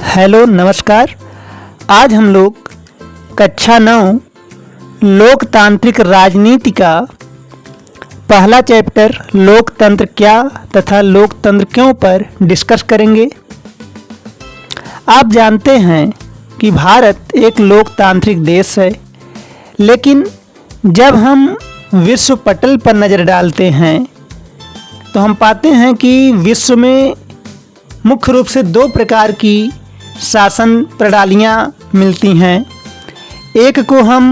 Hello नमस्कार। आज हम लोग कक्षा 9 लोकतांत्रिक राजनीति का पहला चैप्टर लोकतंत्र क्या तथा लोकतंत्र क्यों पर डिस्कस करेंगे। आप जानते हैं कि भारत एक लोकतांत्रिक देश है, लेकिन जब हम विश्व पटल पर नज़र डालते हैं तो हम पाते हैं कि विश्व में मुख्य रूप से दो प्रकार की शासन प्रणालियाँ मिलती हैं। एक को हम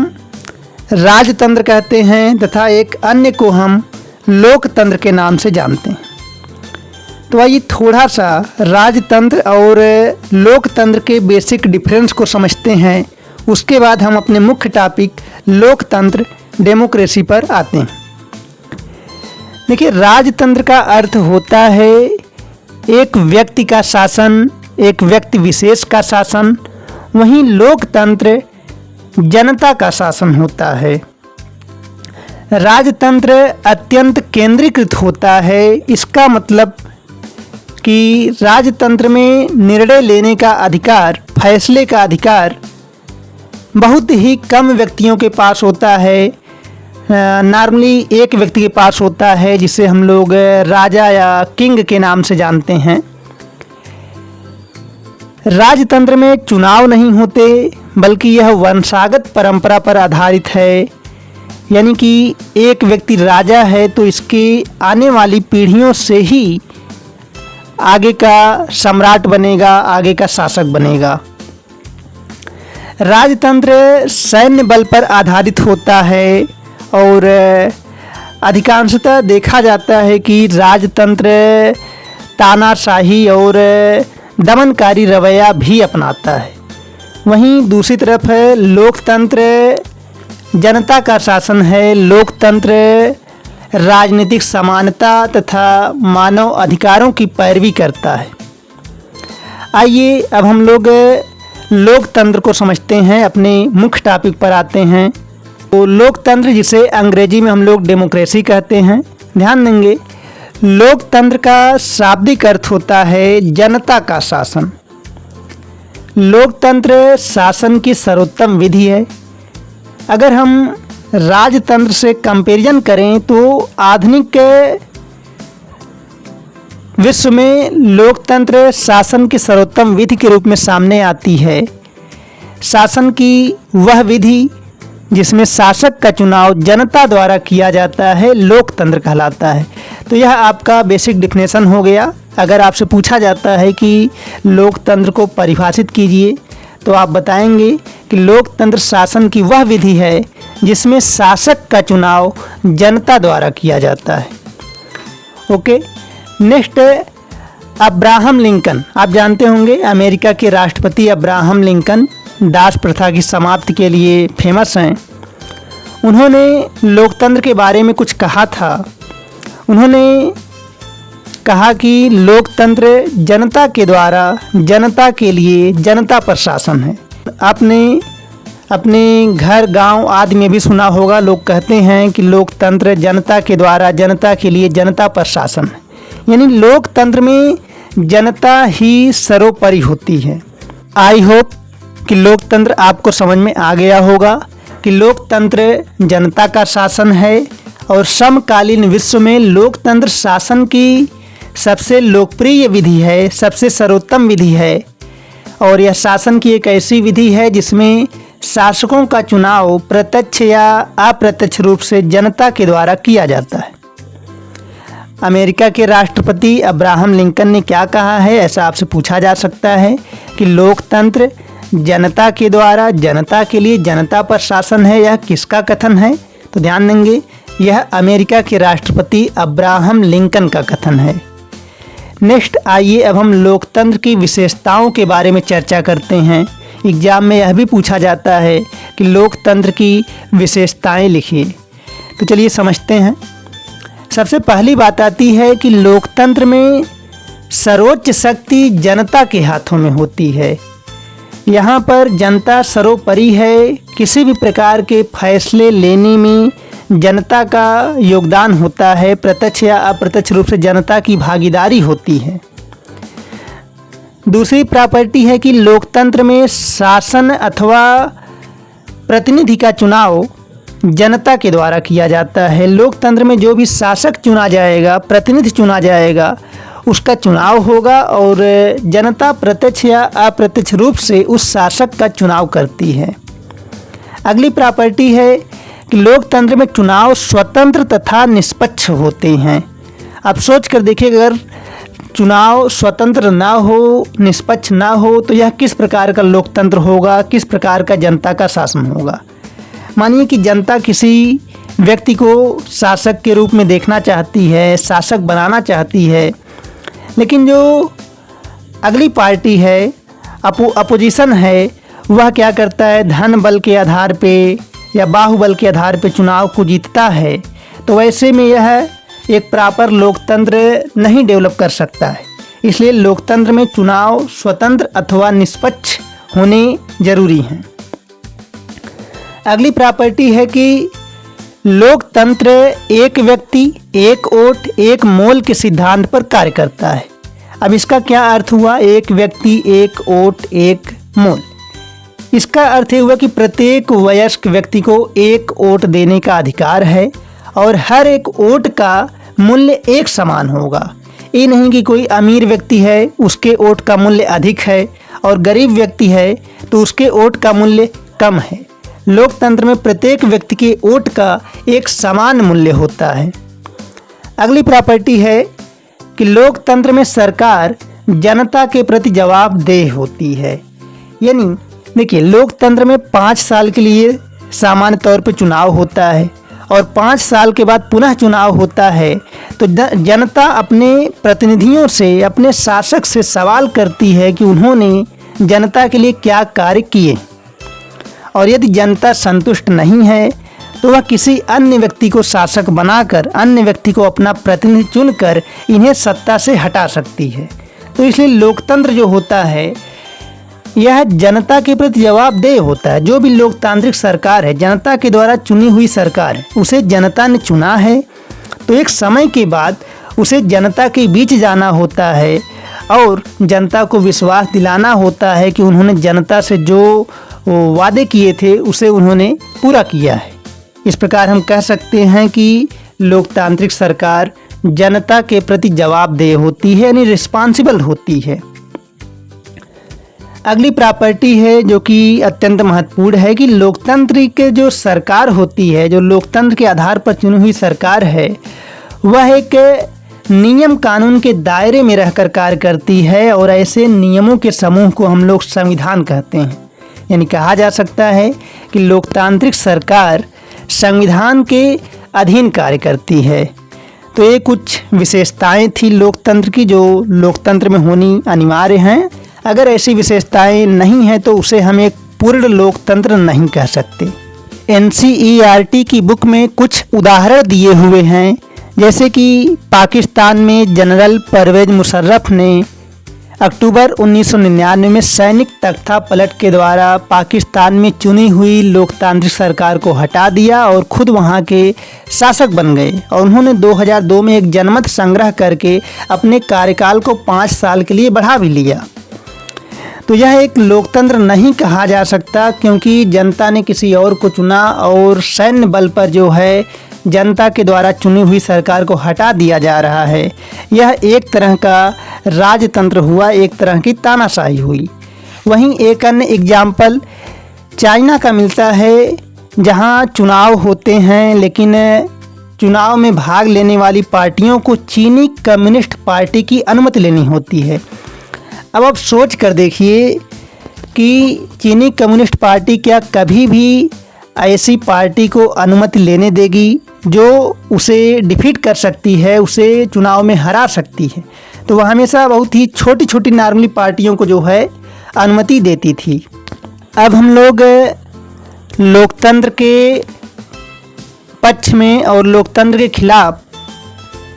राजतंत्र कहते हैं तथा एक अन्य को हम लोकतंत्र के नाम से जानते हैं। तो आइए थोड़ा सा राजतंत्र और लोकतंत्र के बेसिक डिफरेंस को समझते हैं, उसके बाद हम अपने मुख्य टॉपिक लोकतंत्र डेमोक्रेसी पर आते हैं। देखिए, राजतंत्र का अर्थ होता है एक व्यक्ति का शासन, एक व्यक्ति विशेष का शासन। वहीं लोकतंत्र जनता का शासन होता है। राजतंत्र अत्यंत केंद्रीकृत होता है। इसका मतलब कि राजतंत्र में निर्णय लेने का अधिकार, फैसले का अधिकार बहुत ही कम व्यक्तियों के पास होता है। नॉर्मली एक व्यक्ति के पास होता है, जिसे हम लोग राजा या किंग के नाम से जानते हैं। राजतंत्र में चुनाव नहीं होते, बल्कि यह वंशागत परंपरा पर आधारित है। यानी कि एक व्यक्ति राजा है तो इसकी आने वाली पीढ़ियों से ही आगे का सम्राट बनेगा, आगे का शासक बनेगा। राजतंत्र सैन्य बल पर आधारित होता है और अधिकांशतः देखा जाता है कि राजतंत्र तानाशाही और दमनकारी रवैया भी अपनाता है। वहीं दूसरी तरफ लोकतंत्र जनता का शासन है। लोकतंत्र राजनीतिक समानता तथा मानव अधिकारों की पैरवी करता है। आइए अब हम लोग लोकतंत्र को समझते हैं, अपने मुख्य टॉपिक पर आते हैं। तो लोकतंत्र, जिसे अंग्रेजी में हम लोग डेमोक्रेसी कहते हैं, ध्यान देंगे लोकतंत्र का शाब्दिक अर्थ होता है जनता का शासन। लोकतंत्र शासन की सर्वोत्तम विधि है। अगर हम राजतंत्र से कंपैरिजन करें तो आधुनिक विश्व में लोकतंत्र शासन की सर्वोत्तम विधि के रूप में सामने आती है। शासन की वह विधि जिसमें शासक का चुनाव जनता द्वारा किया जाता है लोकतंत्र कहलाता है। तो यह आपका बेसिक डिफिनेशन हो गया। अगर आपसे पूछा जाता है कि लोकतंत्र को परिभाषित कीजिए तो आप बताएंगे कि लोकतंत्र शासन की वह विधि है जिसमें शासक का चुनाव जनता द्वारा किया जाता है। Okay, next Abraham Lincoln. आप जानते होंगे अमेरिका के राष्ट्रपति अब्राहम लिंकन दास प्रथा की समाप्ति के लिए फेमस हैं। उन्होंने लोकतंत्र के बारे में कुछ कहा था। उन्होंने कहा कि लोकतंत्र जनता के द्वारा, जनता के लिए, जनता पर शासन है। आपने अपने घर, गांव आदि में भी सुना होगा, लोग कहते हैं कि लोकतंत्र जनता के द्वारा, जनता के लिए, जनता पर शासन है। यानी लोकतंत्र में जनता ही सर्वोपरि होती है। आई होप कि लोकतंत्र आपको समझ में आ गया होगा कि लोकतंत्र जनता का शासन है और समकालीन विश्व में लोकतंत्र शासन की सबसे लोकप्रिय विधि है, सबसे सर्वोत्तम विधि है। और यह शासन की एक ऐसी विधि है जिसमें शासकों का चुनाव प्रत्यक्ष या अप्रत्यक्ष रूप से जनता के द्वारा किया जाता है। अमेरिका के राष्ट्रपति अब्राहम लिंकन ने क्या कहा है, ऐसा आपसे पूछा जा सकता है कि लोकतंत्र जनता के द्वारा, जनता के लिए, जनता पर शासन है। यह किसका कथन है? तो ध्यान देंगे, यह अमेरिका के राष्ट्रपति अब्राहम लिंकन का कथन है। नेक्स्ट आइए अब हम लोकतंत्र की विशेषताओं के बारे में चर्चा करते हैं। एग्जाम में यह भी पूछा जाता है कि लोकतंत्र की विशेषताएं लिखिए। तो चलिए समझते हैं। सबसे पहली बात आती है कि लोकतंत्र में सर्वोच्च शक्ति जनता के हाथों में होती है। यहाँ पर जनता सर्वोपरि है। किसी भी प्रकार के फैसले लेने में जनता का योगदान होता है, प्रत्यक्ष या अप्रत्यक्ष रूप से जनता की भागीदारी होती है। दूसरी प्रॉपर्टी है कि लोकतंत्र में शासन अथवा प्रतिनिधि का चुनाव जनता के द्वारा किया जाता है। लोकतंत्र में जो भी शासक चुना जाएगा, प्रतिनिधि चुना जाएगा, उसका चुनाव होगा और जनता प्रत्यक्ष या अप्रत्यक्ष रूप से उस शासक का चुनाव करती है। अगली प्रॉपर्टी है कि लोकतंत्र में चुनाव स्वतंत्र तथा निष्पक्ष होते हैं। आप सोच कर देखिए, अगर चुनाव स्वतंत्र ना हो, निष्पक्ष ना हो, तो यह किस प्रकार का लोकतंत्र होगा, किस प्रकार का जनता का शासन होगा। मानिए कि जनता किसी व्यक्ति को शासक के रूप में देखना चाहती है, शासक बनाना चाहती है, लेकिन जो अगली पार्टी है, अपोजिशन है, वह क्या करता है, धन बल के आधार पे या बाहुबल के आधार पे चुनाव को जीतता है। तो वैसे में यह एक प्रॉपर लोकतंत्र नहीं डेवलप कर सकता है। इसलिए लोकतंत्र में चुनाव स्वतंत्र अथवा निष्पक्ष होने जरूरी हैं। अगली प्रॉपर्टी है कि लोकतंत्र एक व्यक्ति एक वोट एक मोल के सिद्धांत पर कार्य करता है। अब इसका क्या अर्थ हुआ, एक व्यक्ति एक वोट एक मोल। इसका अर्थ हुआ कि प्रत्येक वयस्क व्यक्ति को एक वोट देने का अधिकार है और हर एक वोट का मूल्य एक समान होगा। ये नहीं कि कोई अमीर व्यक्ति है उसके वोट का मूल्य अधिक है और गरीब व्यक्ति है तो उसके वोट का मूल्य कम है। लोकतंत्र में प्रत्येक व्यक्ति के वोट का एक समान मूल्य होता है। अगली प्रॉपर्टी है कि लोकतंत्र में सरकार जनता के प्रति जवाबदेह होती है। यानी देखिए, लोकतंत्र में 5 साल के लिए सामान्य तौर पर चुनाव होता है और 5 साल के बाद पुनः चुनाव होता है। तो जनता अपने प्रतिनिधियों से, अपने शासक से सवाल करती है कि उन्होंने जनता के लिए क्या कार्य किए, और यदि जनता संतुष्ट नहीं है तो वह किसी अन्य व्यक्ति को शासक बनाकर, अन्य व्यक्ति को अपना प्रतिनिधि चुनकर इन्हें सत्ता से हटा सकती है। तो इसलिए लोकतंत्र जो होता है यह जनता के प्रति जवाबदेह होता है। जो भी लोकतांत्रिक सरकार है, जनता के द्वारा चुनी हुई सरकार है, उसे जनता ने चुना है तो एक समय के बाद उसे जनता के बीच जाना होता है और जनता को विश्वास दिलाना होता है कि उन्होंने जनता से जो वादे किए थे उसे उन्होंने पूरा किया है। इस प्रकार हम कह सकते हैं कि लोकतांत्रिक सरकार जनता के प्रति जवाबदेह होती है, यानी रिस्पॉन्सिबल होती है। अगली प्रॉपर्टी है जो कि अत्यंत महत्वपूर्ण है कि लोकतंत्र के जो सरकार होती है, जो लोकतंत्र के आधार पर चुनी हुई सरकार है, वह एक नियम कानून के दायरे में रहकर कार्य करती है और ऐसे नियमों के समूह को हम लोग संविधान कहते हैं। यानी कहा जा सकता है कि लोकतांत्रिक सरकार संविधान के अधीन कार्य करती है। तो ये कुछ विशेषताएं थी लोकतंत्र की जो लोकतंत्र में होनी अनिवार्य हैं। अगर ऐसी विशेषताएं नहीं हैं तो उसे हम एक पूर्ण लोकतंत्र नहीं कह सकते। NCERT की बुक में कुछ उदाहरण दिए हुए हैं, जैसे कि पाकिस्तान में जनरल परवेज मुशर्रफ ने अक्टूबर 1999 में सैनिक तख्ता पलट के द्वारा पाकिस्तान में चुनी हुई लोकतांत्रिक सरकार को हटा दिया और खुद वहां के शासक बन गए। और उन्होंने 2002 में एक जनमत संग्रह करके अपने कार्यकाल को 5 साल के लिए बढ़ा भी लिया। तो यह एक लोकतंत्र नहीं कहा जा सकता, क्योंकि जनता ने किसी और को चुना और सैन्य बल पर जो है जनता के द्वारा चुनी हुई सरकार को हटा दिया जा रहा है। यह एक तरह का राजतंत्र हुआ, एक तरह की तानाशाही हुई। वहीं एक अन्य एग्जाम्पल चाइना का मिलता है, जहां चुनाव होते हैं लेकिन चुनाव में भाग लेने वाली पार्टियों को चीनी कम्युनिस्ट पार्टी की अनुमति लेनी होती है। अब आप सोच कर देखिए कि चीनी कम्युनिस्ट पार्टी क्या कभी भी ऐसी पार्टी को अनुमति लेने देगी जो उसे डिफीट कर सकती है, उसे चुनाव में हरा सकती है। तो वह हमेशा बहुत ही छोटी छोटी नॉर्मली पार्टियों को जो है अनुमति देती थी। अब हम लोग लोकतंत्र के पक्ष में और लोकतंत्र के खिलाफ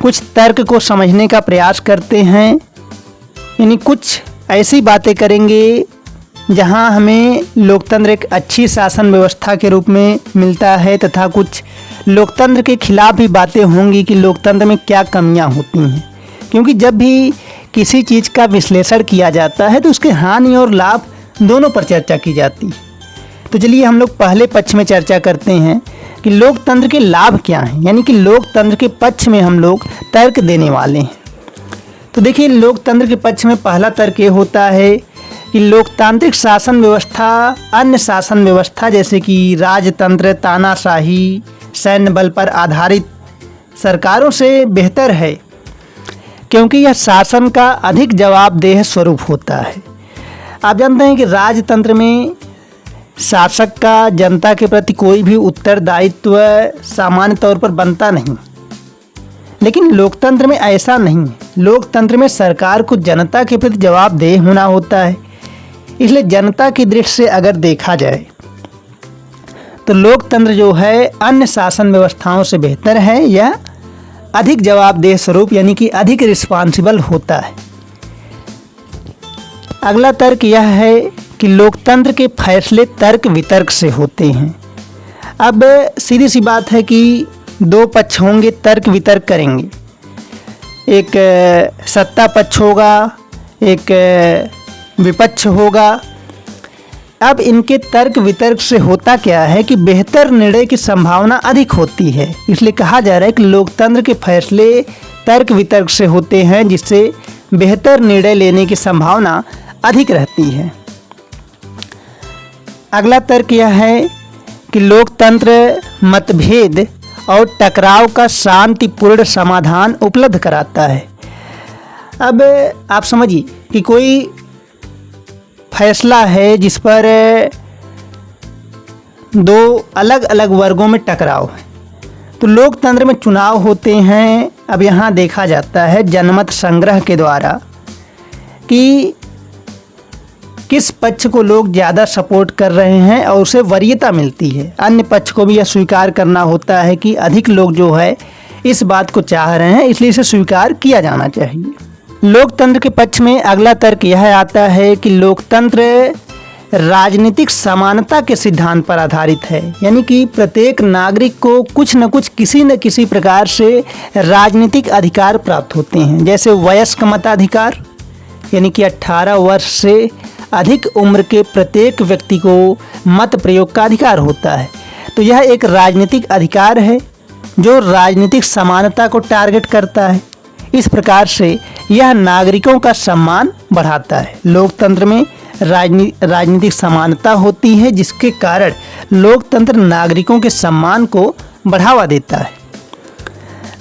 कुछ तर्क को समझने का प्रयास करते हैं, यानी कुछ ऐसी बातें करेंगे जहां हमें लोकतंत्र एक अच्छी शासन व्यवस्था के रूप में मिलता है, तथा कुछ लोकतंत्र के खिलाफ भी बातें होंगी कि लोकतंत्र में क्या कमियां होती हैं। क्योंकि जब भी किसी चीज़ का विश्लेषण किया जाता है तो उसके हानि और लाभ दोनों पर चर्चा की जाती है। तो चलिए हम लोग पहले पक्ष में चर्चा करते हैं कि लोकतंत्र के लाभ क्या हैं, यानी कि लोकतंत्र के पक्ष में हम लोग तर्क देने वाले हैं। तो देखिए, लोकतंत्र के पक्ष में पहला तर्क ये होता है कि लोकतांत्रिक शासन व्यवस्था अन्य शासन व्यवस्था जैसे कि राजतंत्र, तानाशाही, सैन्य बल पर आधारित सरकारों से बेहतर है, क्योंकि यह शासन का अधिक जवाबदेह स्वरूप होता है। आप जानते हैं कि राजतंत्र में शासक का जनता के प्रति कोई भी उत्तरदायित्व सामान्य तौर पर बनता नहीं, लेकिन लोकतंत्र में ऐसा नहीं है। लोकतंत्र में सरकार को जनता के प्रति जवाबदेह होना होता है। इसलिए जनता की दृष्टि से अगर देखा जाए तो लोकतंत्र जो है अन्य शासन व्यवस्थाओं से बेहतर है। यह अधिक जवाबदेह स्वरूप यानी कि अधिक रिस्पॉन्सिबल होता है। अगला तर्क यह है कि लोकतंत्र के फैसले तर्क वितर्क से होते हैं। अब सीधी सी बात है कि दो पक्ष होंगे, तर्क वितर्क करेंगे। एक सत्ता पक्ष होगा, एक विपक्ष होगा। अब इनके तर्क वितर्क से होता क्या है कि बेहतर निर्णय की संभावना अधिक होती है। इसलिए कहा जा रहा है कि लोकतंत्र के फैसले तर्क वितर्क से होते हैं, जिससे बेहतर निर्णय लेने की संभावना अधिक रहती है। अगला तर्क यह है कि लोकतंत्र मतभेद और टकराव का शांतिपूर्ण समाधान उपलब्ध कराता है। अब आप समझिए कि कोई फैसला है जिस पर दो अलग अलग वर्गों में टकराव है, तो लोकतंत्र में चुनाव होते हैं। अब यहाँ देखा जाता है जनमत संग्रह के द्वारा कि किस पक्ष को लोग ज़्यादा सपोर्ट कर रहे हैं और उसे वरीयता मिलती है। अन्य पक्ष को भी यह स्वीकार करना होता है कि अधिक लोग जो है इस बात को चाह रहे हैं, इसलिए इसे स्वीकार किया जाना चाहिए। लोकतंत्र के पक्ष में अगला तर्क यह आता है कि लोकतंत्र राजनीतिक समानता के सिद्धांत पर आधारित है, यानी कि प्रत्येक नागरिक को कुछ न कुछ किसी न किसी प्रकार से राजनीतिक अधिकार प्राप्त होते हैं। जैसे वयस्क मताधिकार, यानी कि 18 वर्ष से अधिक उम्र के प्रत्येक व्यक्ति को मत प्रयोग का अधिकार होता है। तो यह एक राजनीतिक अधिकार है जो राजनीतिक समानता को टारगेट करता है। इस प्रकार से यह नागरिकों का सम्मान बढ़ाता है। लोकतंत्र में राजनीतिक समानता होती है, जिसके कारण लोकतंत्र नागरिकों के सम्मान को बढ़ावा देता है।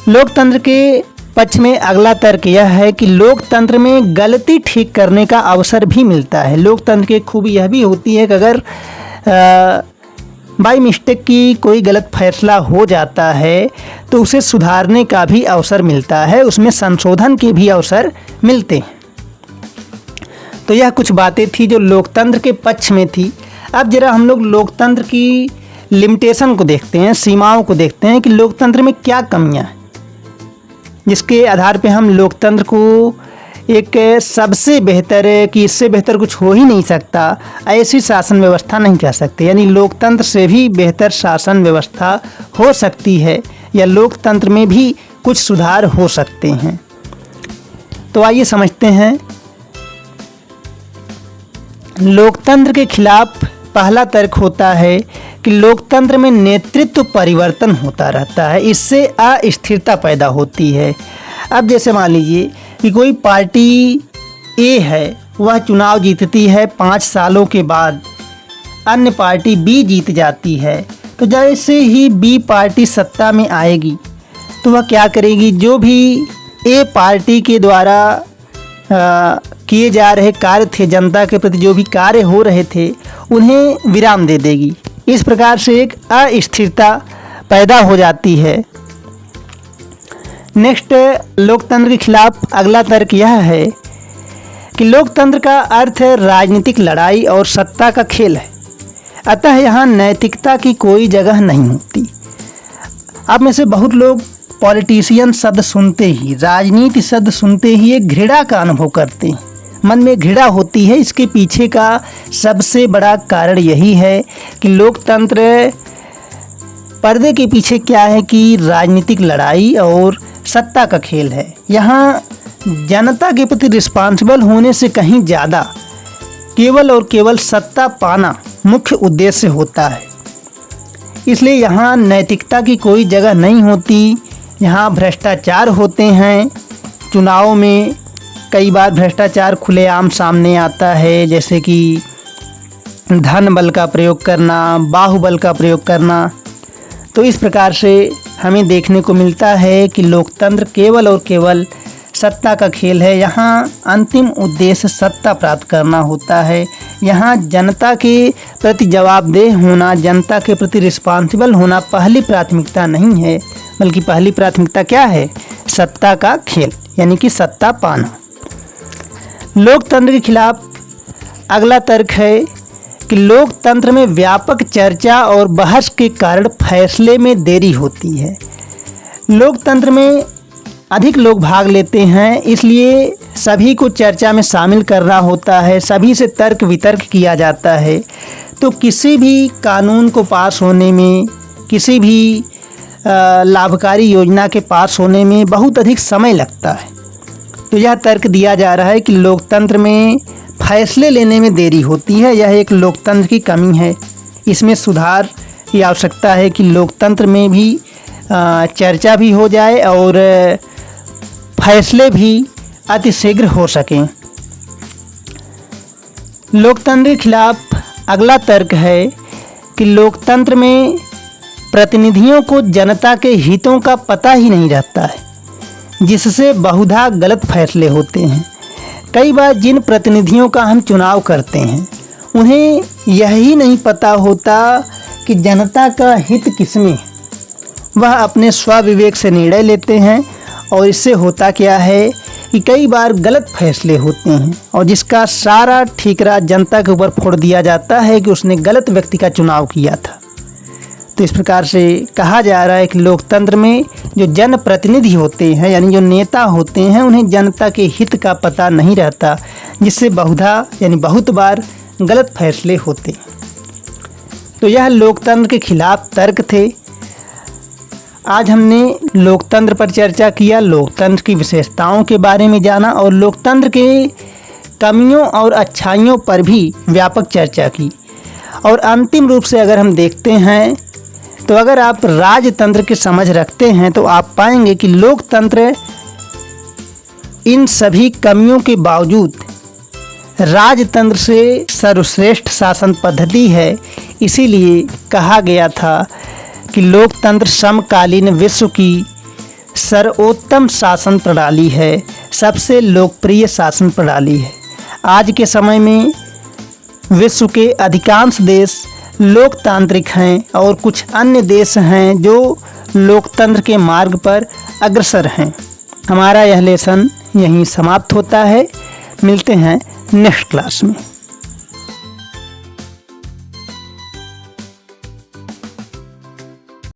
लोकतंत्र के पक्ष में अगला तर्क यह है कि लोकतंत्र में गलती ठीक करने का अवसर भी मिलता है। लोकतंत्र की खूबी यह भी होती है कि अगर बाय मिस्टेक की कोई गलत फैसला हो जाता है तो उसे सुधारने का भी अवसर मिलता है, उसमें संशोधन के भी अवसर मिलते हैं। तो यह कुछ बातें थी जो लोकतंत्र के पक्ष में थी। अब जरा हम लोग लोकतंत्र की लिमिटेशन को देखते हैं, सीमाओं को देखते हैं कि लोकतंत्र में क्या कमियां हैं, जिसके आधार पे हम लोकतंत्र को एक सबसे बेहतर कि इससे बेहतर कुछ हो ही नहीं सकता ऐसी शासन व्यवस्था नहीं कह सकते। यानी लोकतंत्र से भी बेहतर शासन व्यवस्था हो सकती है या लोकतंत्र में भी कुछ सुधार हो सकते हैं। तो आइए समझते हैं। लोकतंत्र के खिलाफ पहला तर्क होता है कि लोकतंत्र में नेतृत्व परिवर्तन होता रहता है, इससे अस्थिरता पैदा होती है। अब जैसे मान लीजिए कि कोई पार्टी ए है, वह चुनाव जीतती है, 5 सालों के बाद अन्य पार्टी बी जीत जाती है। तो जैसे ही बी पार्टी सत्ता में आएगी तो वह क्या करेगी, जो भी ए पार्टी के द्वारा किए जा रहे कार्य थे, जनता के प्रति जो भी कार्य हो रहे थे, उन्हें विराम दे देगी। इस प्रकार से एक अस्थिरता पैदा हो जाती है। नेक्स्ट, लोकतंत्र के खिलाफ अगला तर्क यह है कि लोकतंत्र का अर्थ राजनीतिक लड़ाई और सत्ता का खेल है, अतः यहाँ नैतिकता की कोई जगह नहीं होती। आप में से बहुत लोग पॉलिटिशियन शब्द सुनते ही, राजनीति शब्द सुनते ही एक घृणा का अनुभव करते हैं, मन में घृणा होती है। इसके पीछे का सबसे बड़ा कारण यही है कि लोकतंत्र पर्दे के पीछे क्या है कि राजनीतिक लड़ाई और सत्ता का खेल है। यहाँ जनता के प्रति रिस्पॉन्सिबल होने से कहीं ज़्यादा केवल और केवल सत्ता पाना मुख्य उद्देश्य होता है। इसलिए यहाँ नैतिकता की कोई जगह नहीं होती। यहाँ भ्रष्टाचार होते हैं। चुनाव में कई बार भ्रष्टाचार खुलेआम सामने आता है, जैसे कि धन बल का प्रयोग करना, बाहुबल का प्रयोग करना। तो इस प्रकार से हमें देखने को मिलता है कि लोकतंत्र केवल और केवल सत्ता का खेल है। यहाँ अंतिम उद्देश्य सत्ता प्राप्त करना होता है। यहाँ जनता के प्रति जवाबदेह होना, जनता के प्रति रिस्पॉन्सिबल होना पहली प्राथमिकता नहीं है, बल्कि पहली प्राथमिकता क्या है? सत्ता का खेल, यानी कि सत्ता पाना। लोकतंत्र के खिलाफ अगला तर्क है कि लोकतंत्र में व्यापक चर्चा और बहस के कारण फैसले में देरी होती है। लोकतंत्र में अधिक लोग भाग लेते हैं, इसलिए सभी को चर्चा में शामिल करना होता है, सभी से तर्क वितर्क किया जाता है। तो किसी भी कानून को पास होने में, किसी भी लाभकारी योजना के पास होने में बहुत अधिक समय लगता है। तो यह तर्क दिया जा रहा है कि लोकतंत्र में फैसले लेने में देरी होती है। यह एक लोकतंत्र की कमी है। इसमें सुधार की आवश्यकता है कि लोकतंत्र में भी चर्चा भी हो जाए और फैसले भी अतिशीघ्र हो सकें। लोकतंत्र के खिलाफ अगला तर्क है कि लोकतंत्र में प्रतिनिधियों को जनता के हितों का पता ही नहीं रहता है, जिससे बहुधा गलत फैसले होते हैं। कई बार जिन प्रतिनिधियों का हम चुनाव करते हैं, उन्हें यही नहीं पता होता कि जनता का हित किसमें है। वह अपने स्वविवेक से निर्णय लेते हैं और इससे होता क्या है कि कई बार गलत फैसले होते हैं और जिसका सारा ठीकरा जनता के ऊपर फोड़ दिया जाता है कि उसने गलत व्यक्ति का चुनाव किया था। तो इस प्रकार से कहा जा रहा है कि लोकतंत्र में जो जनप्रतिनिधि होते हैं, यानी जो नेता होते हैं, उन्हें जनता के हित का पता नहीं रहता, जिससे बहुधा यानी बहुत बार गलत फैसले होते। तो यह लोकतंत्र के खिलाफ तर्क थे। आज हमने लोकतंत्र पर चर्चा किया, लोकतंत्र की विशेषताओं के बारे में जाना और लोकतंत्र के कमियों और अच्छाइयों पर भी व्यापक चर्चा की। और अंतिम रूप से अगर हम देखते हैं तो अगर आप राजतंत्र की समझ रखते हैं तो आप पाएंगे कि लोकतंत्र इन सभी कमियों के बावजूद राजतंत्र से सर्वश्रेष्ठ शासन पद्धति है। इसीलिए कहा गया था कि लोकतंत्र समकालीन विश्व की सर्वोत्तम शासन प्रणाली है, सबसे लोकप्रिय शासन प्रणाली है। आज के समय में विश्व के अधिकांश देश लोकतांत्रिक हैं और कुछ अन्य देश हैं जो लोकतंत्र के मार्ग पर अग्रसर हैं। हमारा यह लेसन यहीं समाप्त होता है। मिलते हैं नेक्स्ट क्लास में।